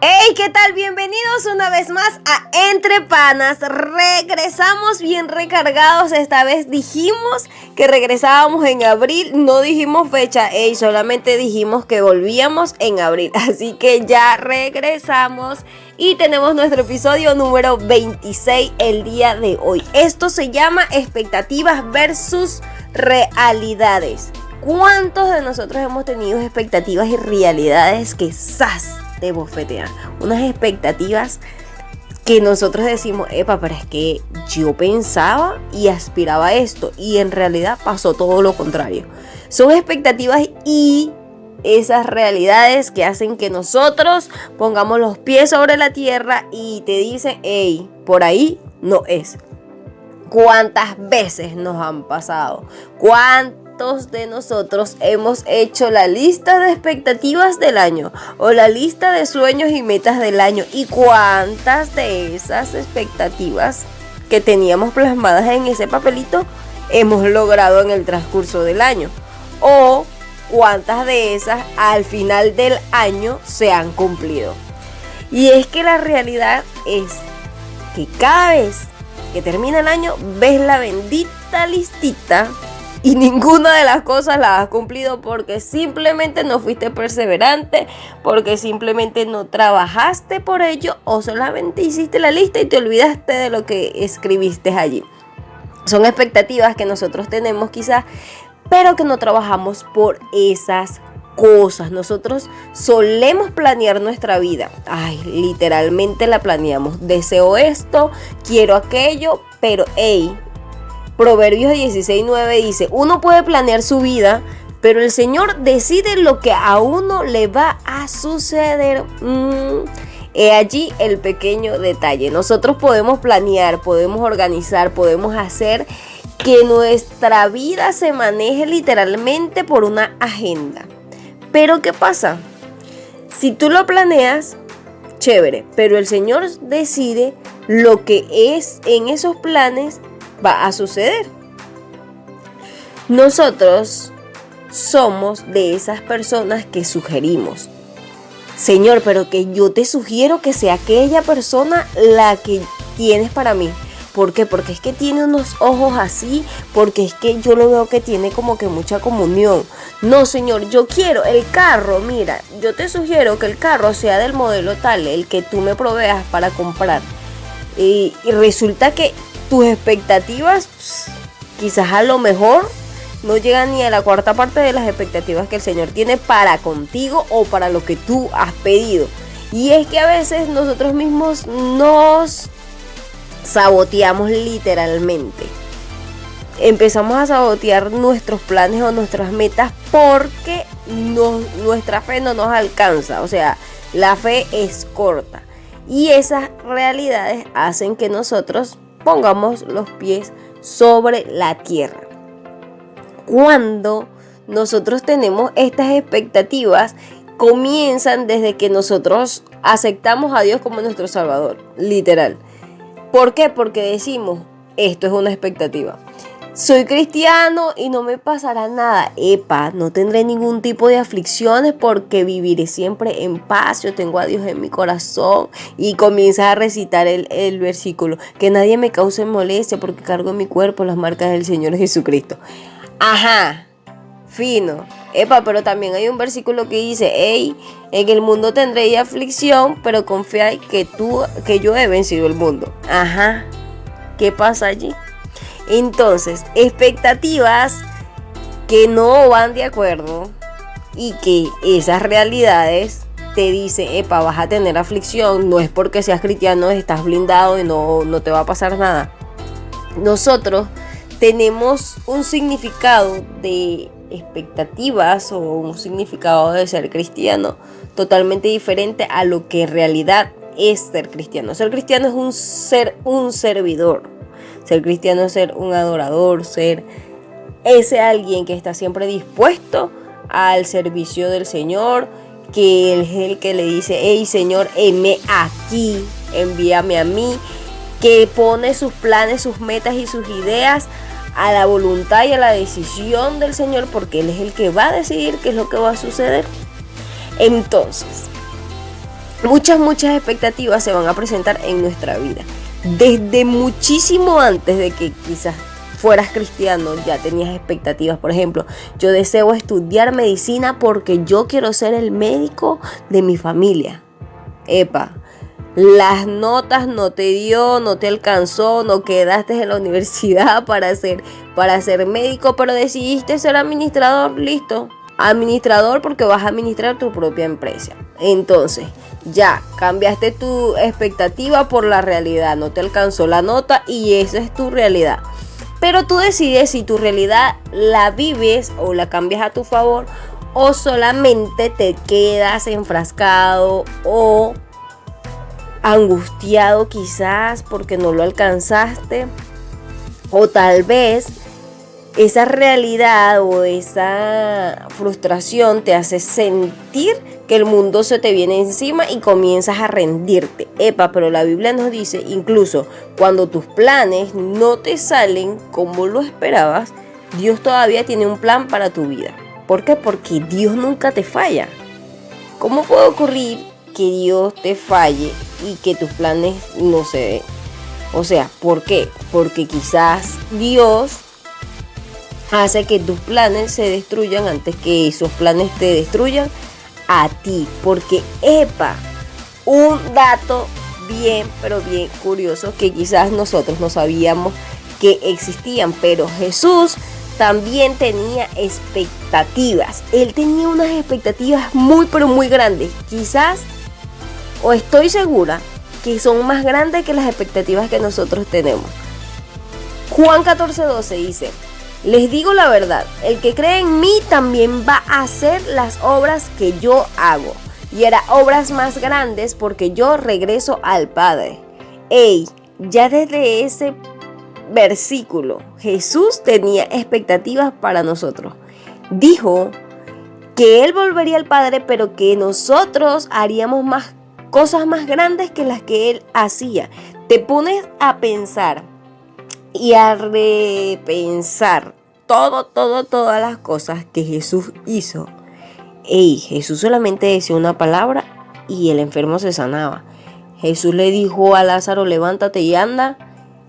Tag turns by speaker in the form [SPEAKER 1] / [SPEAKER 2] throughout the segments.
[SPEAKER 1] Hey, ¿qué tal? Bienvenidos una vez más a Entre Panas. Regresamos bien recargados. Esta vez dijimos que regresábamos en abril. No dijimos fecha, solamente dijimos que volvíamos en abril. Así que ya regresamos y tenemos nuestro episodio número 26 el día de hoy. Esto se llama expectativas versus realidades. ¿Cuántos de nosotros hemos tenido expectativas y realidades que te bofetean? Unas expectativas que nosotros decimos, pero es que yo pensaba y aspiraba a esto y en realidad pasó todo lo contrario. Son expectativas y esas realidades que hacen que nosotros pongamos los pies sobre la tierra y te dicen, por ahí no es. ¿Cuántas veces nos han pasado? ¿Cuántos de nosotros hemos hecho la lista de expectativas del año o la lista de sueños y metas del año? ¿Y cuántas de esas expectativas que teníamos plasmadas en ese papelito hemos logrado en el transcurso del año? ¿O cuántas de esas al final del año se han cumplido? Y es que la realidad es que cada vez que termina el año ves la bendita listita y ninguna de las cosas las has cumplido porque simplemente no fuiste perseverante, porque simplemente no trabajaste por ello o solamente hiciste la lista y te olvidaste de lo que escribiste allí. Son expectativas que nosotros tenemos quizás, pero que no trabajamos por esas cosas. Nosotros solemos planear nuestra vida. Literalmente la planeamos. Deseo esto, quiero aquello, pero Proverbios 16:9 dice, uno puede planear su vida, pero el Señor decide lo que a uno le va a suceder. He allí el pequeño detalle. Nosotros podemos planear, podemos organizar, podemos hacer que nuestra vida se maneje literalmente por una agenda. Pero ¿qué pasa? Si tú lo planeas, chévere, pero el Señor decide lo que es en esos planes va a suceder. Nosotros somos de esas personas que sugerimos, Señor, pero que yo te sugiero que sea aquella persona la que tienes para mí. ¿Por qué? Porque es que tiene unos ojos así, porque es que yo lo veo que tiene como que mucha comunión. No, Señor, yo quiero el carro, mira, yo te sugiero que el carro sea del modelo tal, el que tú me proveas para comprar. Y resulta que tus expectativas, quizás a lo mejor no llegan ni a la cuarta parte de las expectativas que el Señor tiene para contigo o para lo que tú has pedido. Y es que a veces nosotros mismos nos saboteamos literalmente. Empezamos a sabotear nuestros planes o nuestras metas porque nuestra fe no nos alcanza. O sea, la fe es corta. Y esas realidades hacen que nosotros pongamos los pies sobre la tierra. Cuando nosotros tenemos estas expectativas, comienzan desde que nosotros aceptamos a Dios como nuestro Salvador, literal. ¿Por qué? Porque decimos, esto es una expectativa. Soy cristiano y no me pasará nada. No tendré ningún tipo de aflicciones porque viviré siempre en paz. Yo tengo a Dios en mi corazón. Y comienzas a recitar el versículo. Que nadie me cause molestia porque cargo en mi cuerpo las marcas del Señor Jesucristo. Fino. Pero también hay un versículo que dice, en el mundo tendréis aflicción, pero confiad que yo he vencido el mundo. ¿Qué pasa allí? Entonces, expectativas que no van de acuerdo y que esas realidades te dicen, vas a tener aflicción, no es porque seas cristiano, estás blindado y no te va a pasar nada. Nosotros tenemos un significado de expectativas o un significado de ser cristiano totalmente diferente a lo que en realidad es ser cristiano. Ser cristiano es ser un servidor. Ser cristiano es ser un adorador, ser ese alguien que está siempre dispuesto al servicio del Señor, que Él es el que le dice, Señor, heme aquí, envíame a mí, que pone sus planes, sus metas y sus ideas a la voluntad y a la decisión del Señor, porque Él es el que va a decidir qué es lo que va a suceder. Entonces, muchas expectativas se van a presentar en nuestra vida. Desde muchísimo antes de que quizás fueras cristiano, ya tenías expectativas. Por ejemplo, yo deseo estudiar medicina porque yo quiero ser el médico de mi familia. Epa, las notas no te dio, no te alcanzó, no quedaste en la universidad para ser médico, pero decidiste ser administrador, listo. Administrador porque vas a administrar tu propia empresa. Entonces, ya cambiaste tu expectativa por la realidad, no te alcanzó la nota y esa es tu realidad. Pero tú decides si tu realidad la vives o la cambias a tu favor o solamente te quedas enfrascado o angustiado quizás porque no lo alcanzaste, o tal vez esa realidad o esa frustración te hace sentir que el mundo se te viene encima y comienzas a rendirte. Epa, pero la Biblia nos dice, incluso cuando tus planes no te salen como lo esperabas, Dios todavía tiene un plan para tu vida. ¿Por qué? Porque Dios nunca te falla. ¿Cómo puede ocurrir que Dios te falle y que tus planes no se den? O sea, ¿por qué? Porque quizás Dios hace que tus planes se destruyan antes que esos planes te destruyan a ti. Porque, un dato bien, pero bien curioso que quizás nosotros no sabíamos que existían, pero Jesús también tenía expectativas. Él tenía unas expectativas muy, pero muy grandes. Quizás, o estoy segura, que son más grandes que las expectativas que nosotros tenemos. Juan 14:12 dice: les digo la verdad, el que cree en mí también va a hacer las obras que yo hago, y hará obras más grandes porque yo regreso al Padre. Ya desde ese versículo, Jesús tenía expectativas para nosotros. Dijo que Él volvería al Padre, pero que nosotros haríamos cosas más grandes que las que Él hacía. Te pones a pensar y a repensar todas las cosas que Jesús hizo. Jesús solamente decía una palabra y el enfermo se sanaba. Jesús le dijo a Lázaro: levántate y anda.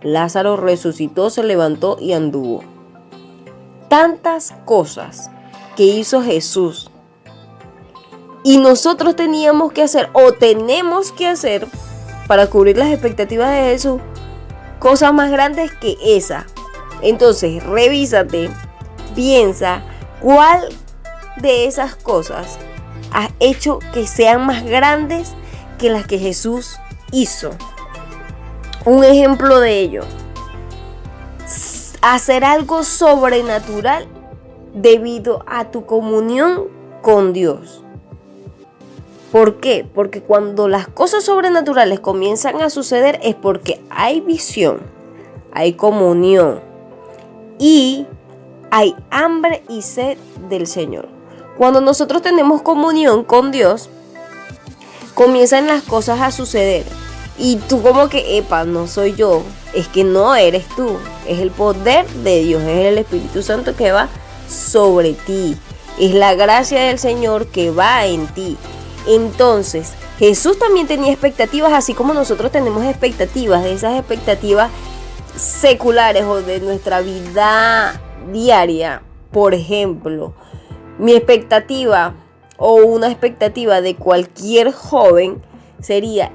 [SPEAKER 1] Lázaro resucitó, se levantó y anduvo. Tantas cosas que hizo Jesús y nosotros teníamos que hacer o tenemos que hacer para cubrir las expectativas de Jesús cosas más grandes que esa. Entonces, revísate, piensa cuál de esas cosas has hecho que sean más grandes que las que Jesús hizo. Un ejemplo de ello: hacer algo sobrenatural debido a tu comunión con Dios. ¿Por qué? Porque cuando las cosas sobrenaturales comienzan a suceder es porque hay visión, hay comunión y hay hambre y sed del Señor. Cuando nosotros tenemos comunión con Dios, comienzan las cosas a suceder. Y tú como que, no soy yo, es que no eres tú, es el poder de Dios, es el Espíritu Santo que va sobre ti, es la gracia del Señor que va en ti. Entonces, Jesús también tenía expectativas, así como nosotros tenemos expectativas, de esas expectativas seculares o de nuestra vida diaria. Por ejemplo, mi expectativa o una expectativa de cualquier joven sería: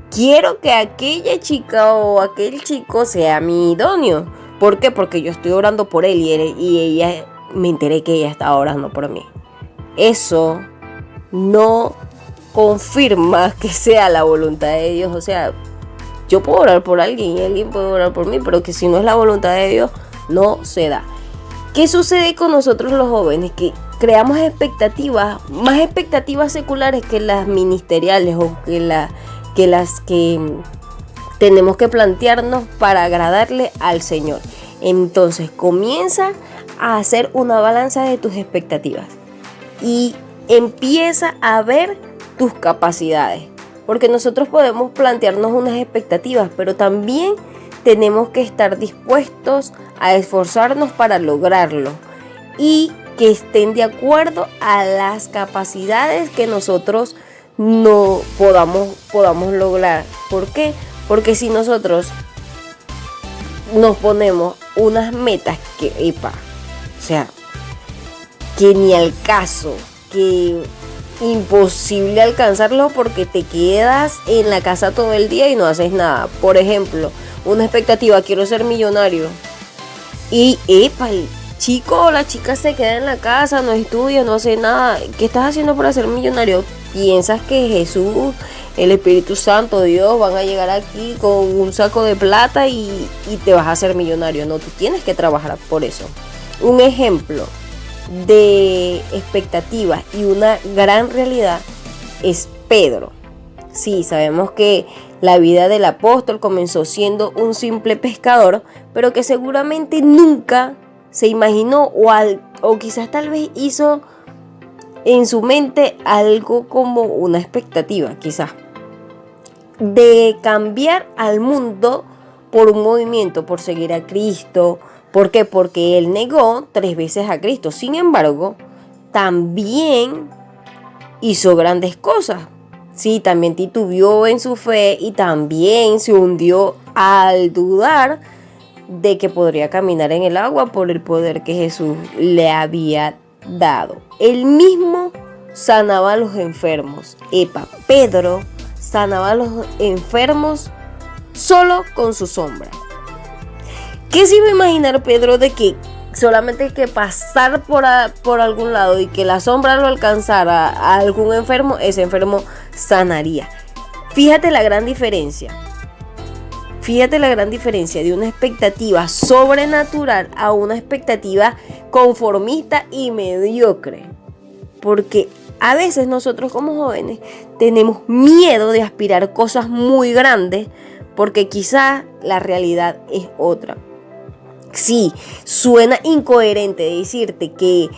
[SPEAKER 1] quiero que aquella chica o aquel chico sea mi idóneo. ¿Por qué? Porque yo estoy orando por él y ella, me enteré que ella está orando por mí. Eso no confirma que sea la voluntad de Dios. O sea, yo puedo orar por alguien y alguien puede orar por mí, pero que si no es la voluntad de Dios, no se da. ¿Qué sucede con nosotros los jóvenes? Que creamos expectativas, más expectativas seculares que las ministeriales o que las que tenemos que plantearnos para agradarle al Señor. Entonces comienza a hacer una balanza de tus expectativas y empieza a ver tus capacidades, porque nosotros podemos plantearnos unas expectativas, pero también tenemos que estar dispuestos a esforzarnos para lograrlo y que estén de acuerdo a las capacidades que nosotros no podamos lograr. ¿Por qué? Porque si nosotros nos ponemos unas metas que, o sea, que ni al caso, que imposible alcanzarlo porque te quedas en la casa todo el día y no haces nada. Por ejemplo, una expectativa, quiero ser millonario. Y el chico o la chica se queda en la casa, no estudia, no hace nada. ¿Qué estás haciendo para ser millonario? ¿Piensas que Jesús, el Espíritu Santo, Dios van a llegar aquí con un saco de plata y te vas a hacer millonario? No, tú tienes que trabajar por eso. Un ejemplo de expectativas y una gran realidad es Pedro. Sí, sabemos que la vida del apóstol comenzó siendo un simple pescador, pero que seguramente nunca se imaginó o quizás tal vez hizo en su mente algo como una expectativa, quizás, de cambiar al mundo por un movimiento, por seguir a Cristo. ¿Por qué? Porque él negó 3 veces a Cristo. Sin embargo, también hizo grandes cosas. Sí, también titubeó en su fe y también se hundió al dudar de que podría caminar en el agua por el poder que Jesús le había dado. Él mismo sanaba a los enfermos. Pedro sanaba a los enfermos solo con su sombra. ¿Qué se iba a imaginar Pedro de que solamente hay que pasar por algún lado y que la sombra lo alcanzara a algún enfermo, ese enfermo sanaría? Fíjate la gran diferencia. Fíjate la gran diferencia de una expectativa sobrenatural a una expectativa conformista y mediocre. Porque a veces nosotros como jóvenes tenemos miedo de aspirar cosas muy grandes porque quizás la realidad es otra. Sí, suena incoherente decirte que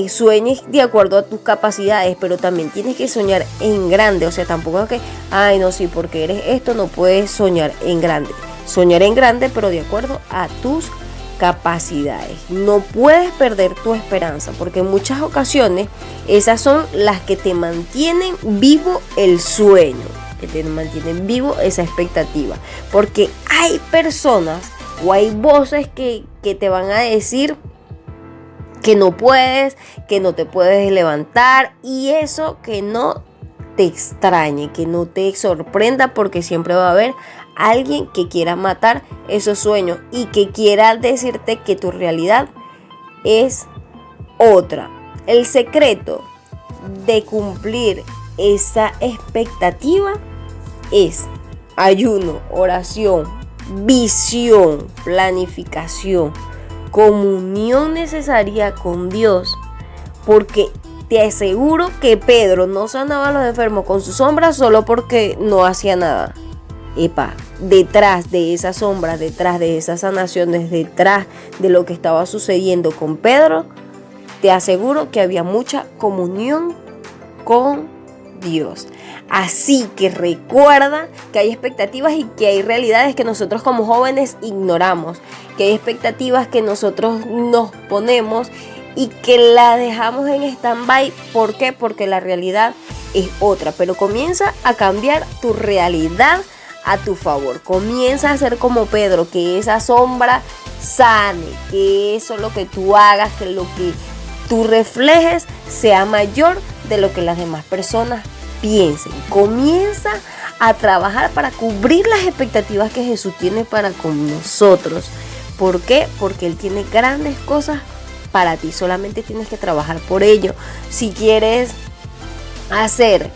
[SPEAKER 1] sueñes de acuerdo a tus capacidades, pero también tienes que soñar en grande. O sea, tampoco es que, no, sí, porque eres esto, no puedes soñar en grande. Soñar en grande, pero de acuerdo a tus capacidades. No puedes perder tu esperanza, porque en muchas ocasiones esas son las que te mantienen vivo el sueño, que te mantienen vivo esa expectativa. Porque hay personas o hay voces que te van a decir que no puedes, que no te puedes levantar, y eso que no te extrañe, que no te sorprenda, porque siempre va a haber alguien que quiera matar esos sueños y que quiera decirte que tu realidad es otra. El secreto de cumplir esa expectativa es ayuno, oración, visión, planificación, comunión necesaria con Dios, porque te aseguro que Pedro no sanaba a los enfermos con su sombra solo porque no hacía nada. Detrás de esa sombra, detrás de esas sanaciones, detrás de lo que estaba sucediendo con Pedro, te aseguro que había mucha comunión con Dios. Así que recuerda que hay expectativas y que hay realidades que nosotros como jóvenes ignoramos, que hay expectativas que nosotros nos ponemos y que la dejamos en stand-by. ¿Por qué? Porque la realidad es otra. Pero comienza a cambiar tu realidad a tu favor. Comienza a ser como Pedro, que esa sombra sane, que eso lo que tú hagas, que lo que tú reflejes sea mayor de lo que las demás personas piensen. Comienza a trabajar para cubrir las expectativas que Jesús tiene para con nosotros. ¿Por qué? Porque Él tiene grandes cosas para ti. Solamente tienes que trabajar por ello. Si quieres hacer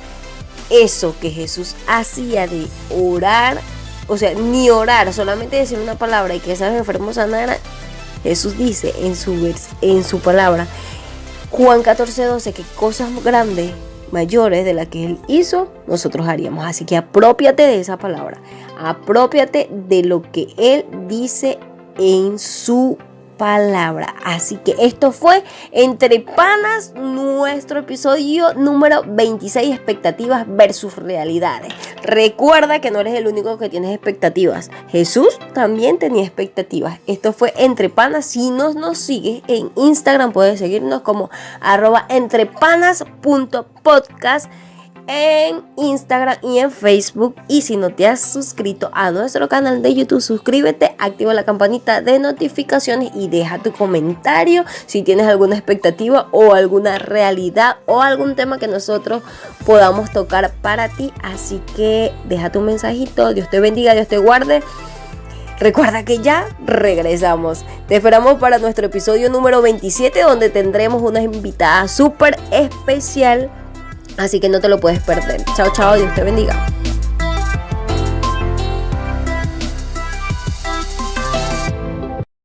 [SPEAKER 1] eso que Jesús hacía de orar, o sea, ni orar, solamente decir una palabra y que esos enfermos sanaran, Jesús dice en su palabra, Juan 14:12, que cosas grandes, mayores de las que Él hizo, nosotros haríamos. Así que apropiate de esa palabra, apropiate de lo que Él dice en su palabra. Así que esto fue Entre Panas, nuestro episodio número 26, expectativas versus realidades. Recuerda que no eres el único que tienes expectativas. Jesús también tenía expectativas. Esto fue Entre Panas. Si no nos sigues en Instagram, puedes seguirnos como @entrepanas.podcast. en Instagram y en Facebook. Y si no te has suscrito a nuestro canal de YouTube, suscríbete, activa la campanita de notificaciones y deja tu comentario si tienes alguna expectativa o alguna realidad o algún tema que nosotros podamos tocar para ti. Así que deja tu mensajito. Dios te bendiga, Dios te guarde. Recuerda que ya regresamos. Te esperamos para nuestro episodio número 27, donde tendremos una invitada súper especial. Así que no te lo puedes perder. Chao, chao, Dios te bendiga.